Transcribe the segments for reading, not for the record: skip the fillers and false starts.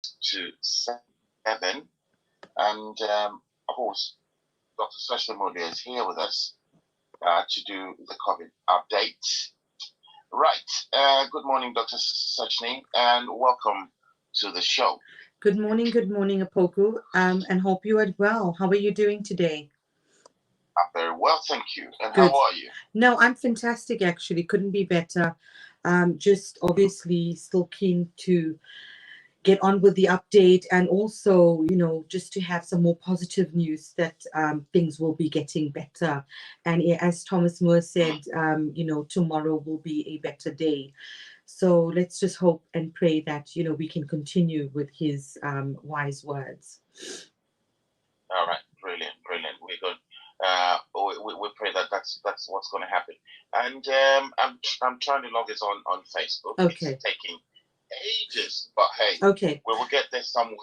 to 7. And of course, Dr. Sashnamodia is here with us to do the COVID update. Right. Good morning, Dr. Sachni, and welcome to the show. Good morning, Apoku, and hope you are well. How are you doing today? I'm very well, thank you. And Good. how are you? No, I'm fantastic, actually. Couldn't be better. Just obviously still keen to get on with the update, and also, just to have some more positive news that things will be getting better. And as Thomas Moore said, tomorrow will be a better day. So let's just hope and pray that, we can continue with his wise words. All right, brilliant. We're good. We pray that that's what's going to happen. And I'm trying to log this on Facebook. Okay. It's taking ages, but hey, okay, we will get there some way.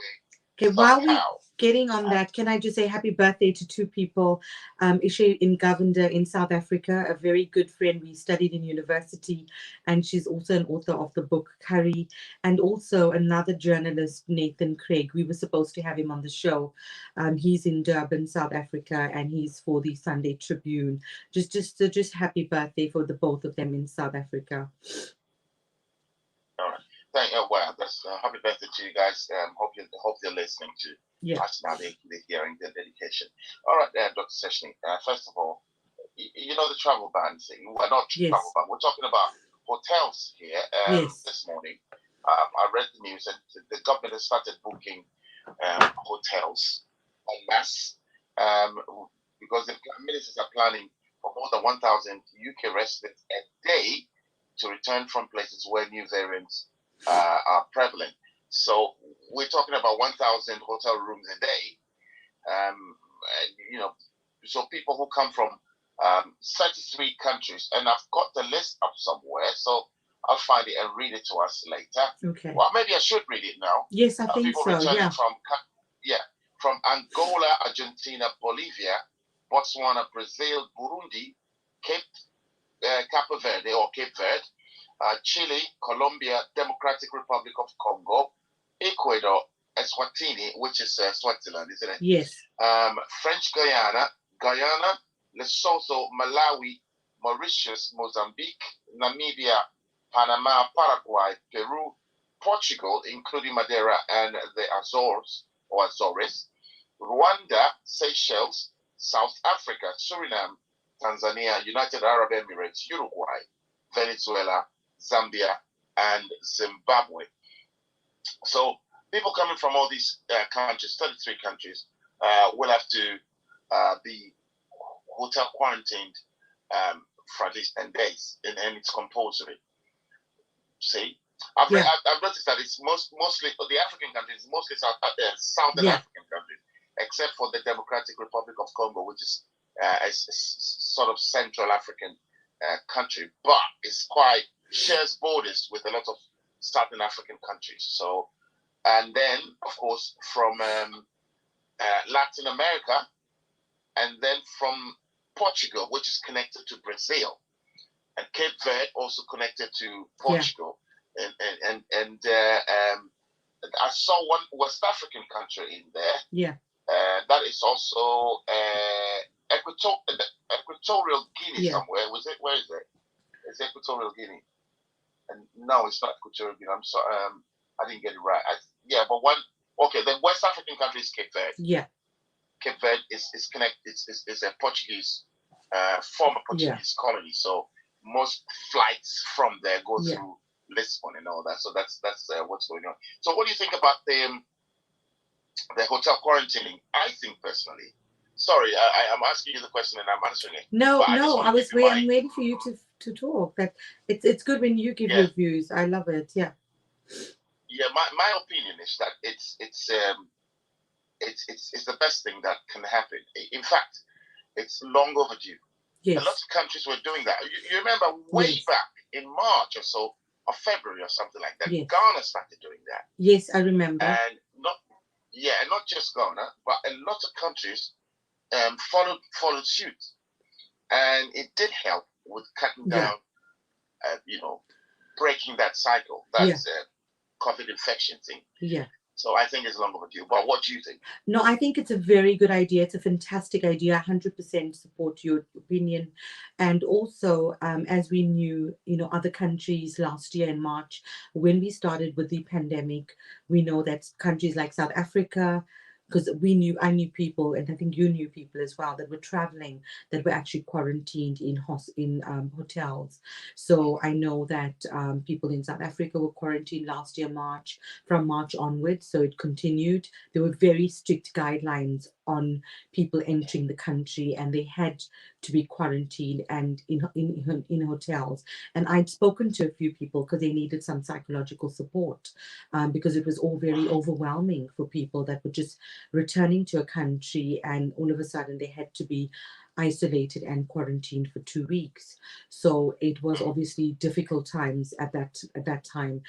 Okay, while we're getting on that, can I just say happy birthday to two people? Ishe in Govender in South Africa, a very good friend. We studied in university, and she's also an author of the book Curry. And also another journalist, Nathan Craig. We were supposed to have him on the show. He's in Durban, South Africa, and he's for the Sunday Tribune. Just happy birthday for the both of them in South Africa. All right. Well, that's happy birthday to you guys. Hope you're listening to us now. They're hearing the dedication. All right, Dr. Seshni. First of all, you know the travel ban thing. Well, not travel ban. We're talking about hotels here. This morning, I read the news, and the government has started booking hotels en masse because the ministers are planning for more than 1,000 UK residents a day to return from places where new variants are prevalent. So we're talking about 1,000 hotel rooms a day. So people who come from 33 countries, and I've got the list up somewhere, so I'll find it and read it to us later. Okay. Well, maybe I should read it now. Yes, I think people so. Returning from Angola, Argentina, Bolivia, Botswana, Brazil, Burundi, Cape Verde, Chile, Colombia, Democratic Republic of Congo, Ecuador, Eswatini, which is Switzerland, isn't it? Yes. French Guyana, Lesotho, Malawi, Mauritius, Mozambique, Namibia, Panama, Paraguay, Peru, Portugal, including Madeira and the Azores, Rwanda, Seychelles, South Africa, Suriname, Tanzania, United Arab Emirates, Uruguay, Venezuela, Zambia, and Zimbabwe. So people coming from all these countries, 33 countries, will have to be hotel quarantined for at least 10 days, and it's compulsory. See? I've noticed that it's mostly the African countries, mostly Southern African countries, except for the Democratic Republic of Congo, which is a sort of Central African country, but it's shares borders with a lot of Southern African countries. So, and then of course from Latin America, and then from Portugal, which is connected to Brazil, and Cape Verde also connected to Portugal. And I saw one West African country in there. Yeah. That is also Equatorial Guinea somewhere. Where is it? It's Equatorial Guinea. And no, it's not Equatorial Guinea. I'm sorry. I didn't get it right. But one. Okay, the West African country is Cape Verde. Yeah. Cape Verde is connected. It's a Portuguese, former Portuguese colony. So most flights from there go through Lisbon and all that. So that's what's going on. So what do you think about the hotel quarantining? I think personally. Sorry, I'm asking you the question and I'm answering it. No, I'm waiting for you to talk. That it's good when you give your views. I love it. Yeah. Yeah, my opinion is that it's the best thing that can happen. In fact, it's long overdue. Yes. A lot of countries were doing that. You remember way back in March or so, or February or something like that. Yes. Ghana started doing that. Yes, I remember. And not just Ghana, but a lot of countries followed suit, and it did help with cutting down, breaking that cycle. That's COVID infection thing. Yeah. So I think it's long overdue. But what do you think? No, I think it's a very good idea. It's a fantastic idea. 100% support your opinion. And also, as we knew, other countries last year in March, when we started with the pandemic, we know that countries like South Africa, because I knew people, and I think you knew people as well, that were traveling, that were actually quarantined in hotels. So I know that people in South Africa were quarantined last year, from March onwards. So it continued. There were very strict guidelines on people entering the country, and they had to be quarantined and in hotels. And I'd spoken to a few people because they needed some psychological support, because it was all very overwhelming for people that were just returning to a country, and all of a sudden they had to be isolated and quarantined for 2 weeks. So it was obviously difficult times at that time.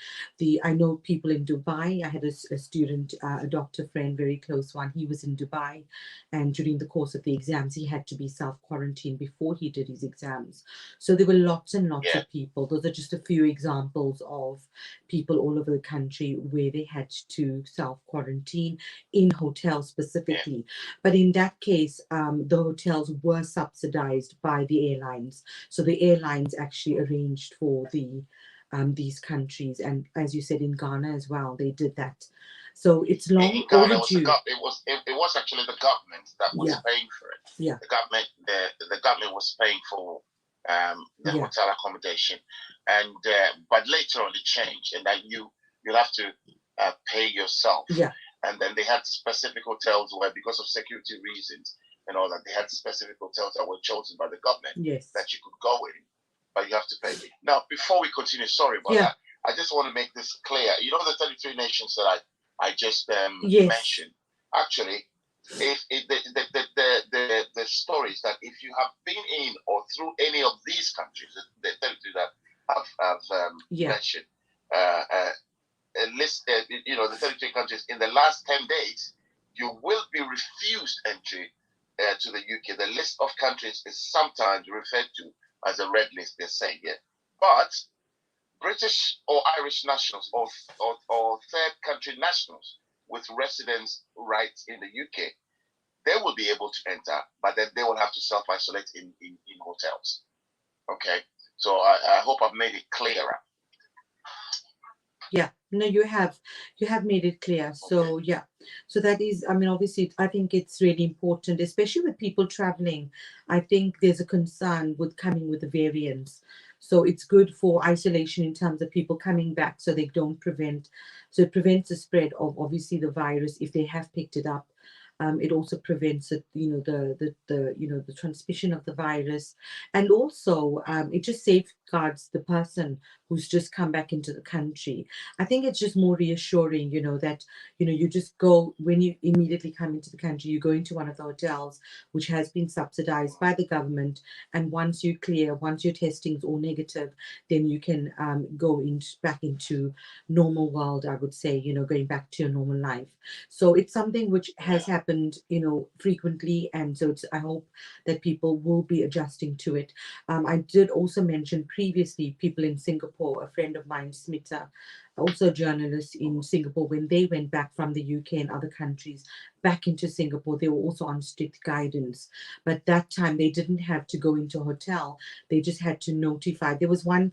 I know people in Dubai. I had a student, a doctor friend, very close one. He was in Dubai, and during the course of the exams, he had to be self-quarantined before he did his exams. So there were lots and lots of people. Those are just a few examples of people all over the country where they had to self-quarantine in hotels specifically. But in that case, the hotels were subsidized by the airlines. So the airlines actually arranged for these countries, and as you said, in Ghana as well, they did that. So it's long in Ghana, overdue. it was actually the government that was paying for it. Yeah. The government was paying for the hotel accommodation, and but later on it changed, and then you'll have to pay yourself. Yeah. And then they had specific hotels where, because of security reasons and all that, they had specific hotels that were chosen by the government that you could go in, but you have to pay. Now, before we continue, sorry about that. I just want to make this clear. You know, the 33 nations that I just mentioned. Actually, if the stories that if you have been in or through any of these countries, the 33 that have mentioned, list, the 33 countries in the last 10 days, you will be refused entry to the UK. The list of countries is sometimes referred to as a red list, they're saying here. But British or Irish nationals or third country nationals with residence rights in the UK, they will be able to enter, but then they will have to self-isolate in hotels. Okay? So I hope I've made it clearer. Yeah, no, you have made it clear. So yeah, so that is, I mean, obviously, I think it's really important, especially with people traveling. I think there's a concern with coming with the variants. So it's good for isolation in terms of people coming back, so they don't so it prevents the spread of obviously the virus if they have picked it up. It also prevents it, the transmission of the virus, and also it just safeguards the person who's just come back into the country. I think it's just more reassuring, that you just go, when you immediately come into the country, you go into one of the hotels which has been subsidized by the government, and once your testing's all negative, then you can go back into normal world. I would say, going back to your normal life. So it's something which has happened, frequently, and so I hope that people will be adjusting to it. I did also mention previously people in Singapore. A friend of mine, Smita, also a journalist in Singapore, when they went back from the UK and other countries back into Singapore, they were also on strict guidance. But that time they didn't have to go into a hotel. They just had to notify. There was one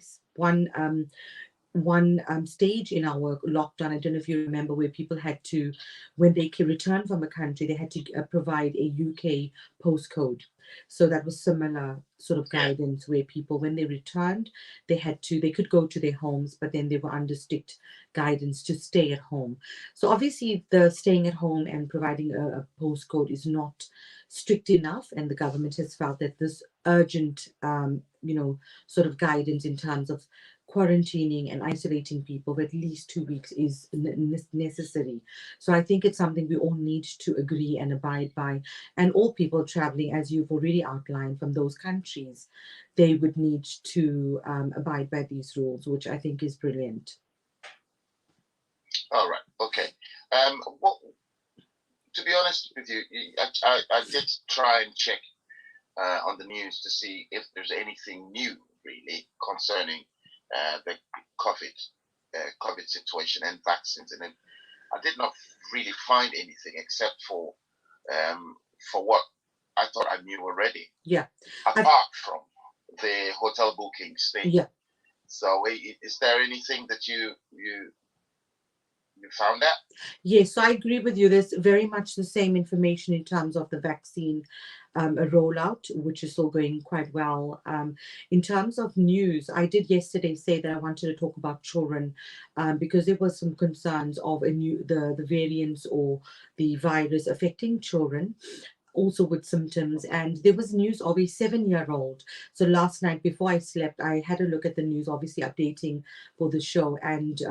stage in our lockdown, I don't know if you remember, where people had to, when they return from a country, they had to provide a UK postcode. So that was similar sort of guidance, where people, when they returned, they could go to their homes, but then they were under strict guidance to stay at home. So obviously the staying at home and providing a postcode is not strict enough, and the government has felt that this urgent sort of guidance in terms of quarantining and isolating people for at least 2 weeks is necessary. So I think it's something we all need to agree and abide by. And all people traveling, as you've already outlined, from those countries, they would need to abide by these rules, which I think is brilliant. All right. Okay. Well, to be honest with you, I did try and check on the news to see if there's anything new really concerning the COVID situation and vaccines. And then I did not really find anything except for what I thought I knew already. Yeah. Apart from the hotel bookings thing. Yeah. So is there anything that you found out? Yes, so I agree with you. There's very much the same information in terms of the vaccine rollout, which is still going quite well. In terms of news, I did yesterday say that I wanted to talk about children because there was some concerns of the variants or the virus affecting children, also with symptoms. And there was news of a 7-year-old. So last night before I slept, I had a look at the news, obviously updating for the show. And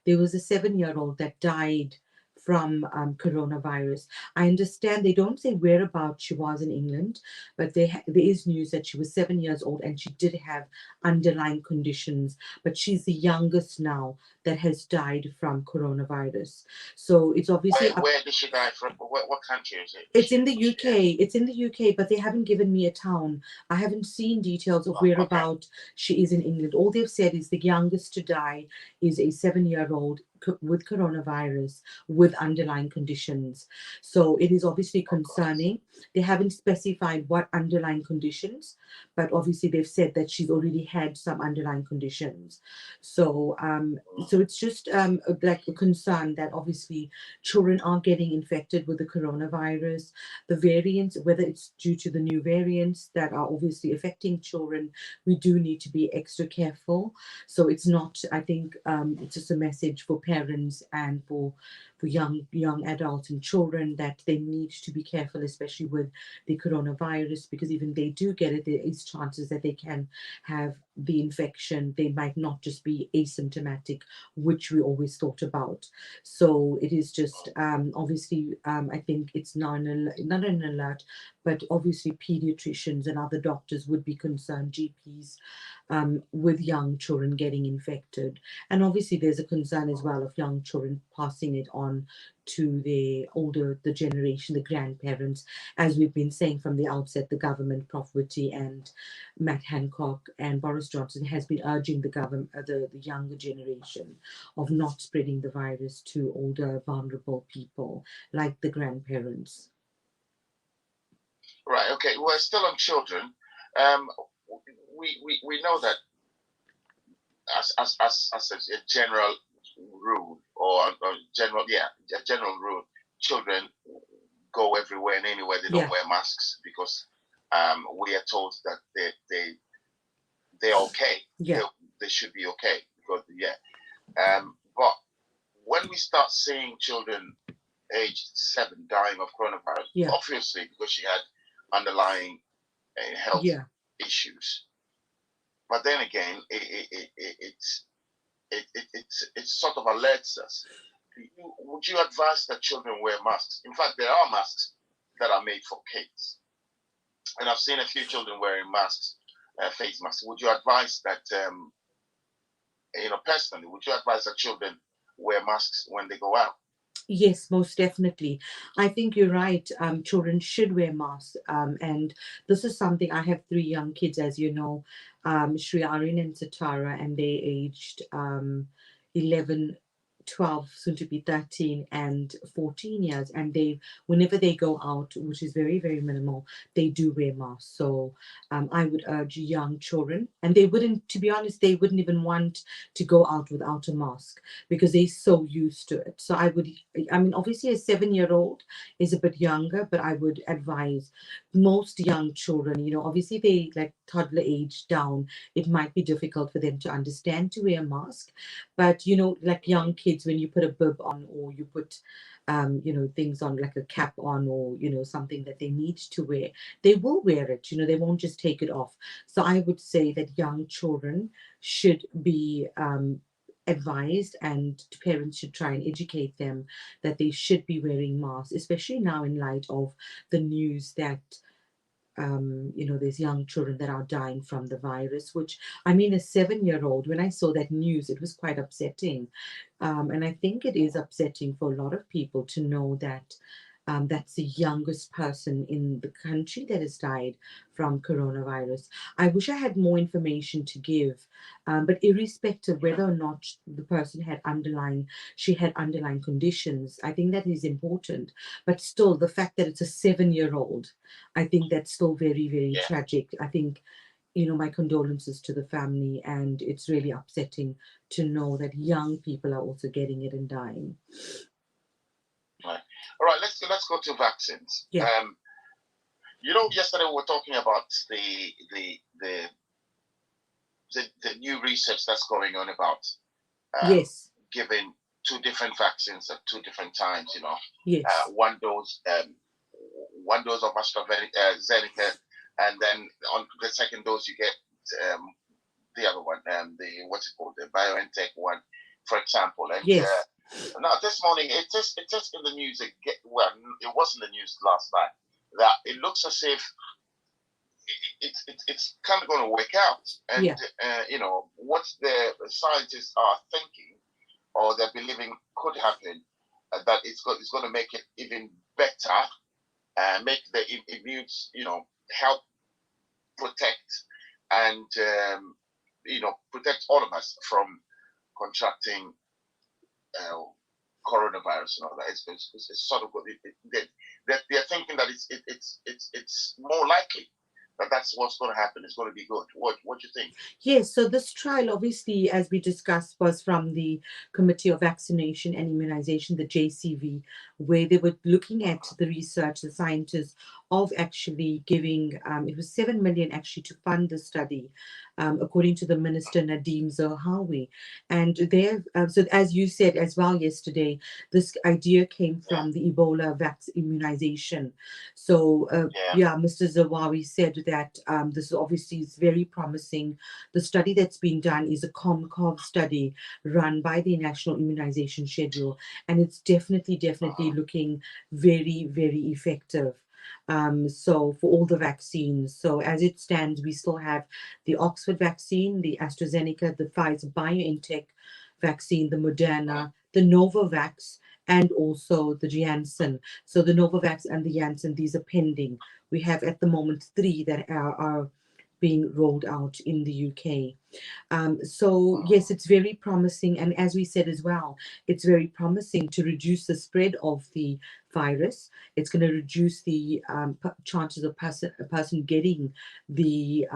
there was a 7-year-old that died from coronavirus. I understand they don't say whereabouts she was in England, but there is news that she was 7 years old and she did have underlying conditions. But she's the youngest now that has died from coronavirus. So it's obviously where did she die from? What country is it? It's in the UK. It's in the UK, but they haven't given me a town. I haven't seen details of whereabout she is in England. All they've said is the youngest to die is a 7-year-old with coronavirus with underlying conditions. So it is obviously concerning. They haven't specified what underlying conditions, but obviously they've said that she's already had some underlying conditions. So so it's just like a concern that obviously children are getting infected with the coronavirus. The variants, whether it's due to the new variants that are obviously affecting children, we do need to be extra careful. So it's not, I think, it's just a message for parents and for young adults and children that they need to be careful, especially with the coronavirus, because even they do get it, there is chances that they can have the infection. They might not just be asymptomatic, which we always thought about. So it is just obviously I think it's not an alert, but obviously pediatricians and other doctors would be concerned, GPs, with young children getting infected. And obviously there's a concern as well of young children passing it on to the generation, the grandparents. As we've been saying from the outset, the government, Prof. Whitty and Matt Hancock and Boris Johnson has been urging the government, the younger generation, of not spreading the virus to older, vulnerable people like the grandparents. Right. Okay. We're still on children. We know that as a general rule or general a general rule, children go everywhere and anywhere. They don't wear masks because we are told that they're okay. They should be okay because but when we start seeing children aged 7 dying of coronavirus, obviously because she had underlying health issues. But then again, it sort of alerts us. Would you advise that children wear masks? In fact, there are masks that are made for kids, and I've seen a few children wearing masks, face masks. Would you advise that, personally, would you advise that children wear masks when they go out? Yes, most definitely. I think you're right. Children should wear masks. And this is something, I have 3 young kids, as you know, Shri Arin and Satara, and they aged 11, 12, soon to be 13 and 14 years. And whenever they go out, which is very, very minimal, they do wear masks. So I would urge young children, and they wouldn't, to be honest, they wouldn't even want to go out without a mask because they're so used to it. So I mean, obviously a 7-year-old is a bit younger, but I would advise most young children, obviously they like toddler age down, it might be difficult for them to understand to wear a mask. But, like young kids, when you put a bib on or you put, things on like a cap on or, something that they need to wear, they will wear it, they won't just take it off. So I would say that young children should be advised, and parents should try and educate them that they should be wearing masks, especially now in light of the news that there's young children that are dying from the virus, which, I mean, a 7-year-old, when I saw that news, it was quite upsetting. And I think it is upsetting for a lot of people to know that That's the youngest person in the country that has died from coronavirus. I wish I had more information to give, but irrespective whether or not the person had she had underlying conditions, I think that is important. But still, the fact that it's a 7-year-old, I think that's still very, very tragic. I think, my condolences to the family, and it's really upsetting to know that young people are also getting it and dying. Right. All right, let's go to vaccines. Yeah. Yesterday we were talking about the new research that's going on about yes, giving 2 different vaccines at 2 different times. yes, one dose of AstraZeneca, and then on the second dose you get the other one, the BioNTech one, for example. And yes. now this morning, it's just in the news. It was in the news last night that it looks as if it's kind of going to work out, and what the scientists are thinking or they're believing could happen, that it's going to make it even better, make the immune, help protect and protect all of us from contracting coronavirus and all that. It's sort of they're thinking that it's more likely that's what's going to happen. It's going to be good. What do you think? Yes, so this trial, obviously, as we discussed, was from the Committee of Vaccination and Immunization, the JCV, where they were looking at the research, the scientists, of actually giving, it was 7 million actually to fund the study, according to the Minister Nadeem Zahawi. And so as you said as well yesterday, this idea came from the Ebola immunization. So Mr. Zahawi said that this obviously is very promising. The study that's being done is a COMCOV study run by the National Immunization Schedule, and it's definitely looking very, very effective. So for all the vaccines, so as it stands, we still have the Oxford vaccine, the AstraZeneca, the Pfizer BioNTech vaccine, the Moderna, the Novavax, and also the Janssen. So the Novavax and the Janssen, these are pending. We have at the moment 3 that are being rolled out in the UK. So yes, it's very promising, and as we said as well, it's very promising to reduce the spread of the virus. It's going to reduce the chances of a person getting the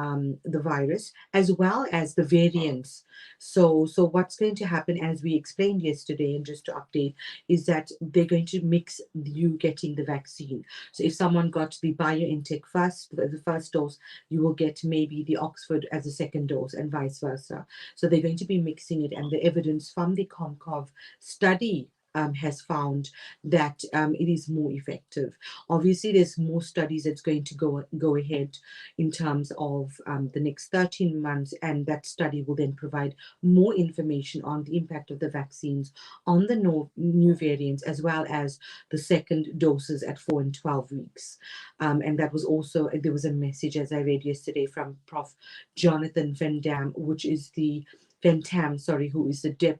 virus, as well as the variants. So what's going to happen, as we explained yesterday, and just to update, is that they're going to mix you getting the vaccine. So if someone got the BioNTech the first dose, you will get maybe the Oxford as a second dose, and vice versa. So they're going to be mixing it, and the evidence from the COMCOV study has found that it is more effective. Obviously, there's more studies that's going to go ahead in terms of the next 13 months, and that study will then provide more information on the impact of the vaccines on the new variants, as well as the second doses at 4 and 12 weeks. And that was also, there was a message, as I read yesterday, from Prof. Jonathan Van Dam, who is the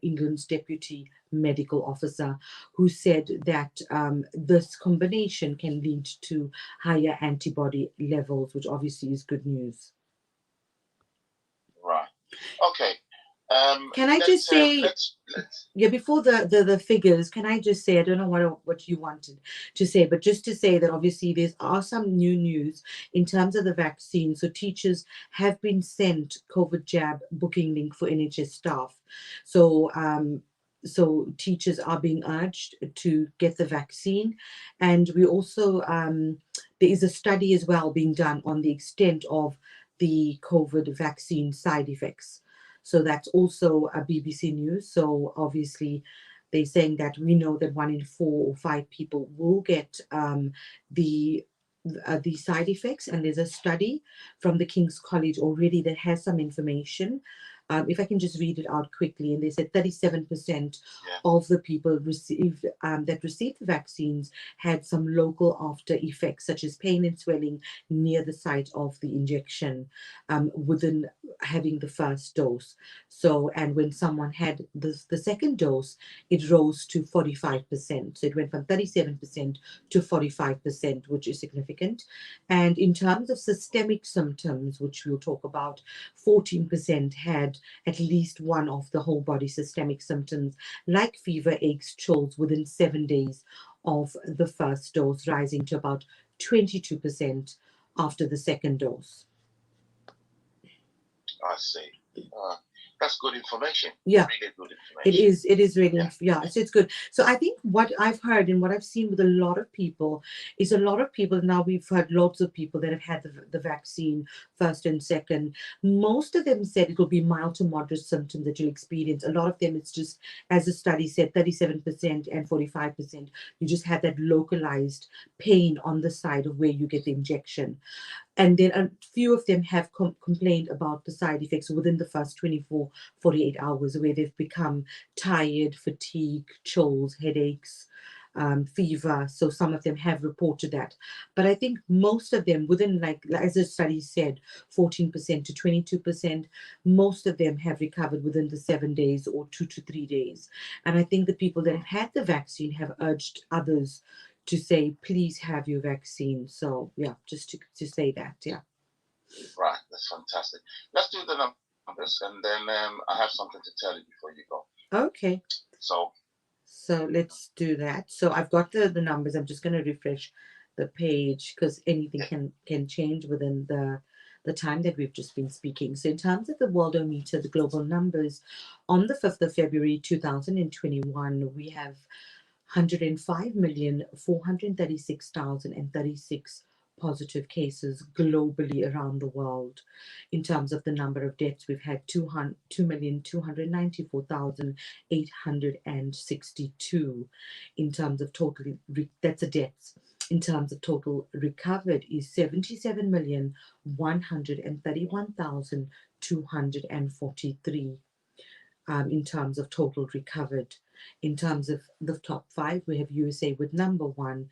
England's Deputy Medical Officer, who said that this combination can lead to higher antibody levels, which obviously is good news. Right. Okay. Can I just say, before the figures, can I just say, I don't know what you wanted to say, but just to say that obviously there are some new news in terms of the vaccine. So teachers have been sent COVID jab booking link for NHS staff. So so teachers are being urged to get the vaccine. And we also, there is a study as well being done on the extent of the COVID vaccine side effects. So that's also a BBC News. So obviously they're saying that we know that 1 in 4 or 5 people will get the side effects. And there's a study from the King's College already that has some information. If I can just read it out quickly, and they said 37% of the people that received the vaccines had some local after effects, such as pain and swelling near the site of the injection within having the first dose. So, and when someone had the second dose, it rose to 45%. So it went from 37% to 45%, which is significant. And in terms of systemic symptoms, which we'll talk about, 14% had at least one of the whole body systemic symptoms, like fever, aches, chills, within 7 days of the first dose, rising to about 22% after the second dose. I see. That's good information. Yeah, really good information. It is really, yeah, so it's good. So I think what I've heard and what I've seen with a lot of people is a lot of people, now we've heard lots of people that have had the vaccine first and second. Most of them said it will be mild to moderate symptoms that you'll experience. A lot of them, it's just, as the study said, 37% and 45%, you just have that localized pain on the side of where you get the injection. And then a few of them have complained about the side effects within the first 24, 48 hours, where they've become tired, fatigue, chills, headaches, fever. So some of them have reported that. But I think most of them, within, like as the study said, 14% to 22%, most of them have recovered within the 7 days or 2 to 3 days. And I think the people that have had the vaccine have urged others to say, please have your vaccine. So yeah, just to say that, yeah. Right, that's fantastic. Let's do the numbers, and then I have something to tell you before you go. Okay. So let's do that. So I've got the numbers. I'm just going to refresh the page because anything can change within the time that we've just been speaking. So in terms of the Worldometer, the global numbers, on the 5th of February 2021, we have 105,436,036 positive cases globally around the world. In terms of the number of deaths, we've had 2,294,862. In terms of total, that's a deaths. In terms of total recovered is 77,131,243. In terms of total recovered. In terms of the top 5, we have USA with number 1,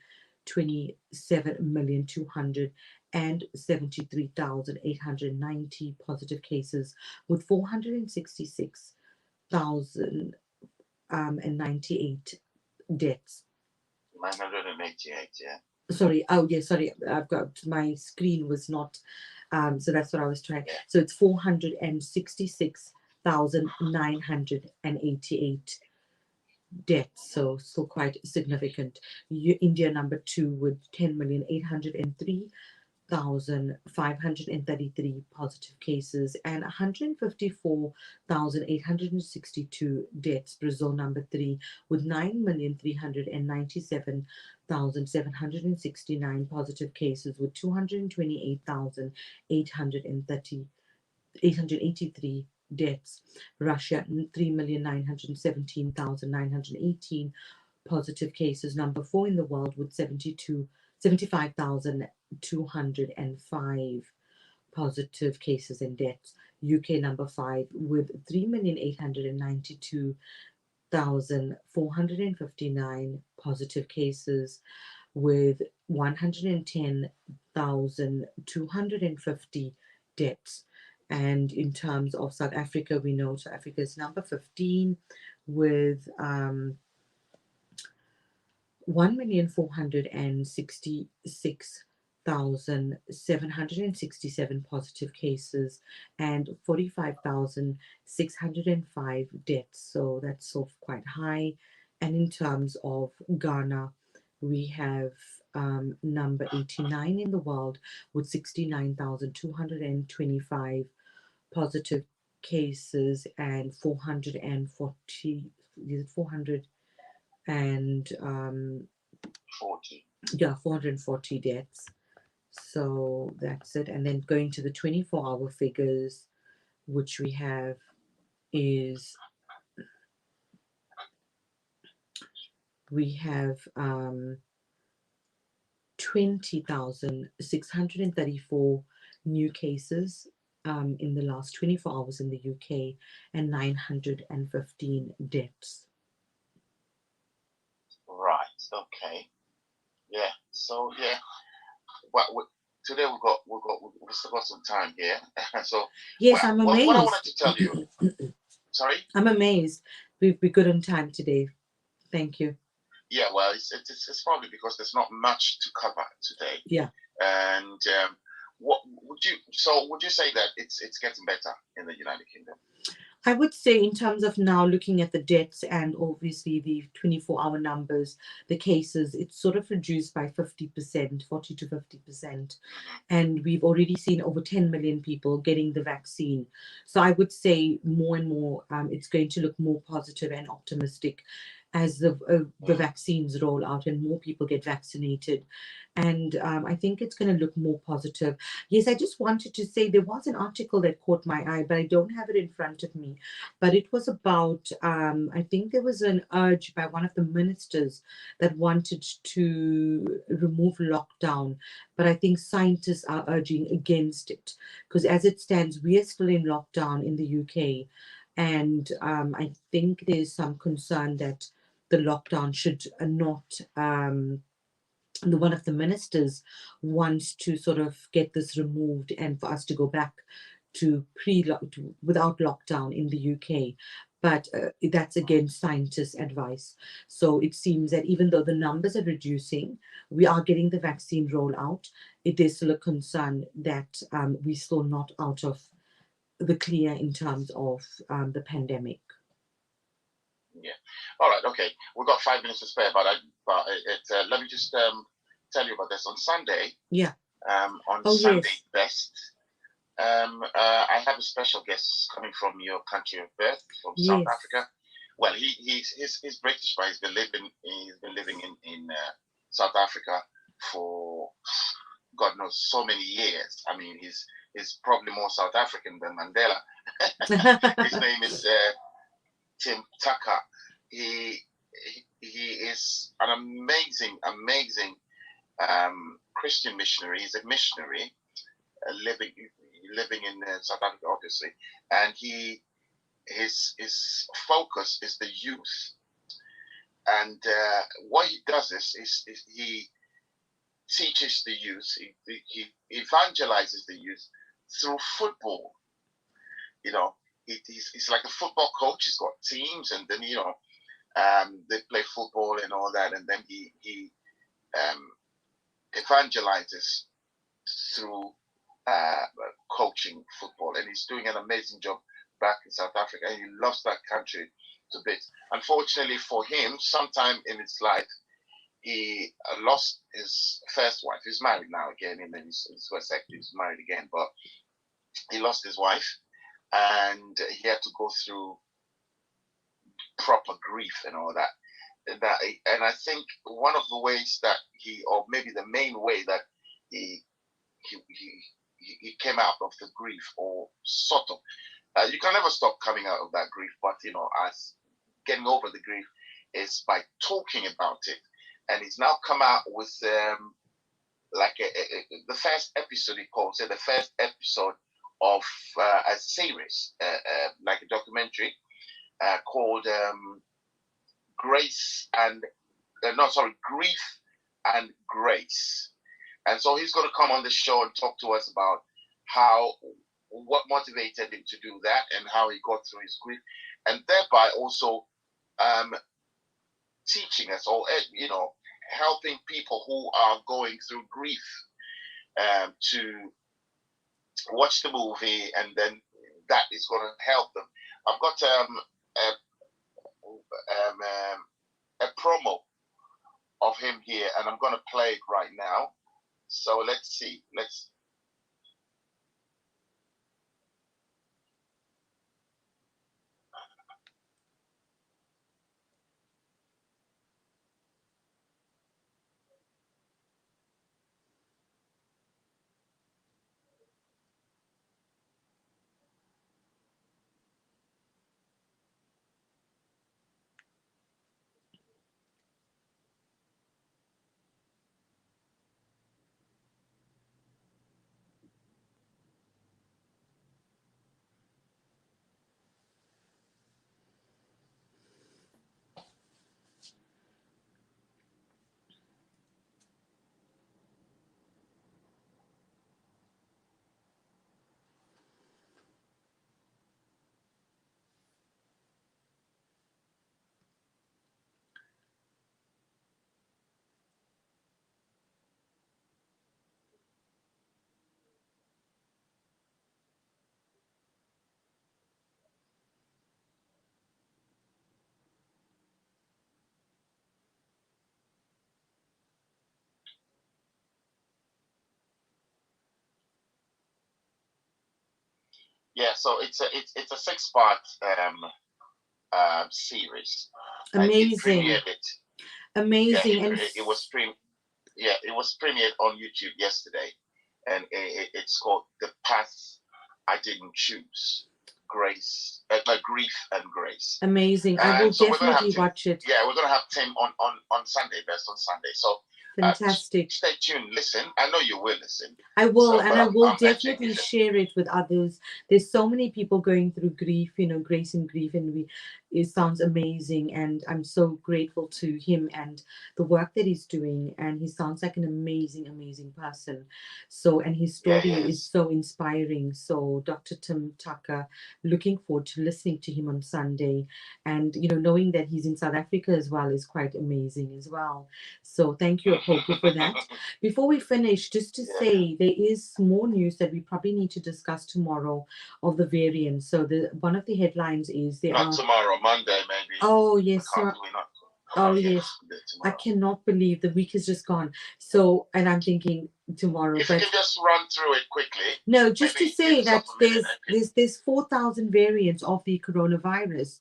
27,273,890 positive cases with 466,098 deaths. 988, yeah. Sorry, oh yeah, sorry, I've got, my screen was not, so that's what I was trying. So it's 466,988 deaths, so still quite significant. India number 2 with 10,803,533 positive cases and 154,862 deaths. Brazil number 3 with 9,397,769 positive cases with 228,883 deaths. Russia, 3,917,918 positive cases. Number 4 in the world with 75,205 positive cases and deaths. UK number 5 with 3,892,459 positive cases with 110,250 deaths. And in terms of South Africa, we know South Africa is number 15 with 1,466,767 positive cases and 45,605 deaths. So that's sort of quite high. And in terms of Ghana, we have number 89 in the world with 69,225 positive cases and 440 deaths. So that's it. And then going to the 24-hour figures, which we have is we have 20,634 new cases in the last 24 hours in the UK and 915 deaths. Right. Okay. Yeah. So yeah, what today we still got some time here. So yes, I'm amazed. What I wanted to tell you. Sorry. I'm amazed. We're good on time today. Thank you. Yeah, well, it's probably because there's not much to cover today. Yeah. And what would you say that it's getting better in the United Kingdom? I would say, in terms of now looking at the deaths and obviously the 24-hour numbers, the cases, it's sort of reduced by 50%, 40 to 50%. And we've already seen over 10 million people getting the vaccine. So I would say more and more, it's going to look more positive and optimistic as the vaccines roll out and more people get vaccinated. And I think it's going to look more positive. Yes, I just wanted to say there was an article that caught my eye, but I don't have it in front of me. But it was about, I think there was an urge by one of the ministers that wanted to remove lockdown. But I think scientists are urging against it because as it stands, we are still in lockdown in the UK. And I think there's some concern that the lockdown should not one of the ministers wants to sort of get this removed and for us to go back to without lockdown in the UK. But that's against scientists' advice. So it seems that even though the numbers are reducing, we are getting the vaccine rollout. It is still a concern that we're still not out of the clear in terms of the pandemic. Yeah. All right. Okay. We've got 5 minutes to spare, but let me just tell you about this. On Sunday. Yeah. On Sunday best. I have a special guest coming from your country of birth, from South Africa. Well, he's British, but he's been living in South Africa for God knows so many years. I mean, he's probably more South African than Mandela. His name is Tim Tucker. He is an amazing Christian missionary. He's a missionary living in South Africa, obviously, and his focus is the youth. And what he does is he teaches the youth. He evangelizes the youth through football. You know, he's like a football coach. He's got teams, and then they play football and all that, and then he evangelizes through coaching football, and he's doing an amazing job back in South Africa, and he loves that country to bits. Unfortunately for him, sometime in his life, he lost his first wife. He's married now again, and then he's married again, but he lost his wife, and he had to go through proper grief and all that. And I think one of the ways that or maybe the main way that he came out of the grief, or sort of, you can never stop coming out of that grief, but as getting over the grief is by talking about it. And he's now come out with like the first episode, he calls it the first episode of a series, like a documentary called Grief and Grace. And so he's going to come on the show and talk to us about what motivated him to do that, and how he got through his grief, and thereby also teaching us, or helping people who are going through grief to watch the movie, and then that is going to help them. I've got a promo of him here, and I'm going to play it right now. So let's see. Yeah, so it's a 6-part series. And it Amazing. premiered it. Amazing. Yeah, And it was premiered on YouTube yesterday, and it's called The Path I Didn't Choose. Grief and Grace. amazing. I will So we're gonna have definitely Tim, watch it. yeah, we're gonna have Tim on Sunday, best on Sunday. So Fantastic. stay tuned, listen. I know you will listen. I will, So, and but I will I'm edging definitely it. share it with others. There's so many people going through grief, Grace and grief, and it sounds amazing, and I'm so grateful to him and the work that he's doing, and he sounds like an amazing, amazing person. So, and his Yeah, story he is is. so inspiring. So, Dr. Tim Tucker, looking forward to listening to him on Sunday, and knowing that he's in South Africa as well is quite amazing as well. So, thank you, Apoku, for that. Before we finish, just to Yeah. say there is more news that we probably need to discuss tomorrow of the variants. So one of the headlines is there Not are tomorrow, Monday maybe. oh yes, Can't sir. we not? Oh Yeah, yes. I tomorrow. cannot believe the week is just gone. So and I'm thinking tomorrow. If but you can just run through it quickly. no, just to maybe say give that yourself a minute. there's 4,000 variants of the coronavirus.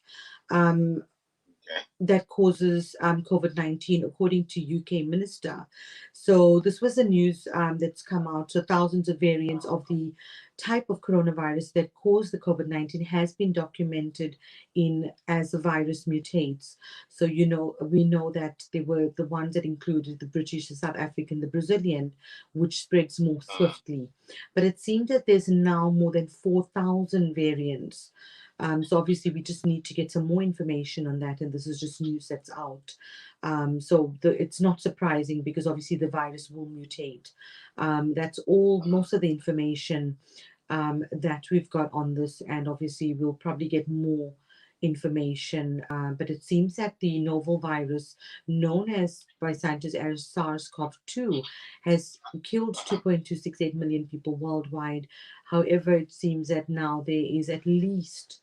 Okay. That causes COVID-19, according to UK minister. So this was the news that's come out. So thousands of variants of the type of coronavirus that cause the COVID-19 has been documented as the virus mutates. So we know that there were the ones that included the British, the South African, the Brazilian, which spreads more swiftly. But it seems that there's now more than 4,000 variants. So obviously we just need to get some more information on that, and this is just news that's out. So it's not surprising because obviously the virus will mutate. That's all, most of the information that we've got on this, and obviously we'll probably get more information. But it seems that the novel virus, known as by scientists as SARS-CoV-2, has killed 2.268 million people worldwide. However, it seems that now there is at least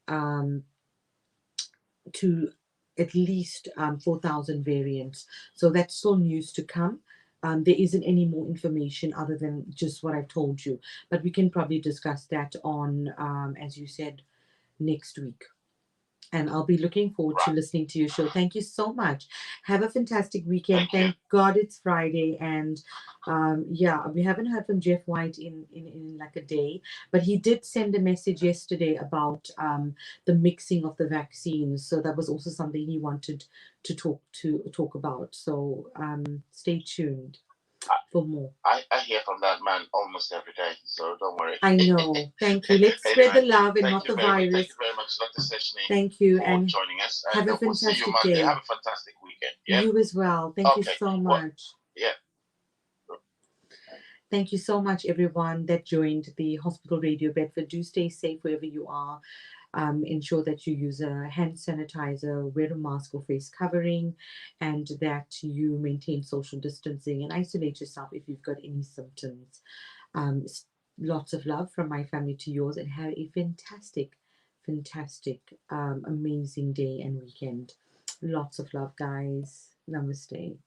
4,000 variants. So that's still news to come. There isn't any more information other than just what I've told you. But we can probably discuss that on, as you said, next week. And I'll be looking forward to listening to your show. Thank you so much. Have a fantastic weekend. Thank God it's Friday. And yeah, we haven't heard from Jeff White in like a day, but he did send a message yesterday about the mixing of the vaccines. So that was also something he wanted to talk about. So stay tuned for more. I hear from that man almost every day, so don't worry. I know. Thank you. Let's spread the love and not the virus. Thank you very much, Dr. Seshni. Thank you, for and joining us. have And a we'll see you fantastic Monday. day. Have a fantastic weekend. Yeah. You as well. Thank you so much. Yeah. Thank you so much, everyone that joined the Hospital Radio Bedford. Do stay safe wherever you are. Ensure that you use a hand sanitizer, wear a mask or face covering, and that you maintain social distancing and isolate yourself if you've got any symptoms. Lots of love from my family to yours, and have a fantastic, amazing day and weekend. Lots of love, guys. Namaste.